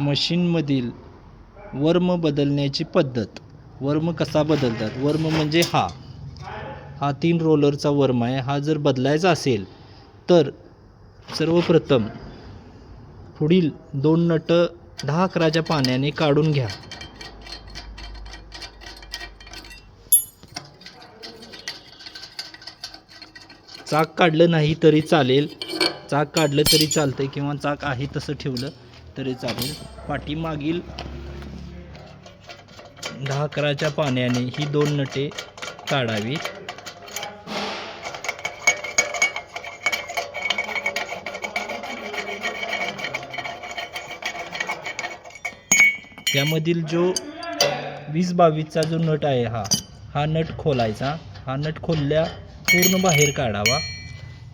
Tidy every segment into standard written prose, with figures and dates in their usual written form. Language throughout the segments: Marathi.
मशीनमधील वर्म बदलण्याची पद्धत. वर्म कसा बदलतात? वर्म म्हणजे हा 3 रोलरचा वर्म आहे. हा जर बदलायचा असेल तर सर्वप्रथम पुढील 2 नट 10-11च्या पाण्याने काढून घ्या. चाक काढलं नाही तरी चालेल, चाक काढलं तरी चालतंय किंवा चाक आहे तसं ठेवलं तरी चालेल. पाठीमागील 10-11च्या पाण्याने ही 2 नटे काढावी. त्यामधील जो 20-22चा जो नट आहे हा नट खोलायचा. हा नट खोलल्या पूर्ण बाहेर काढावा.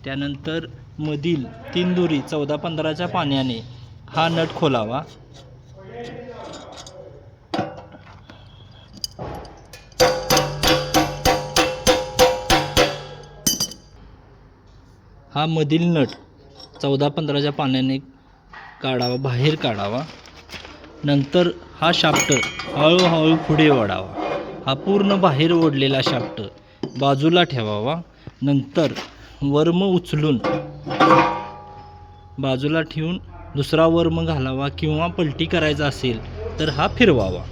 त्यानंतर मधील 3 दोरी 14-15च्या पाण्याने हा नट खोलावा. हा मधील नट 14-15च्या पाण्याने बाहेर काढावा. नंतर हा शाफ्ट हळूहळू पुढे ओढावा. हा पूर्ण बाहेर ओढलेला शाफ्ट बाजूला ठेवावा. नंतर वर्म उचलून बाजूला ठेवून दुसरा वर्म घालावा किंवा पलटी करायचा असेल तर हा फिरवावा.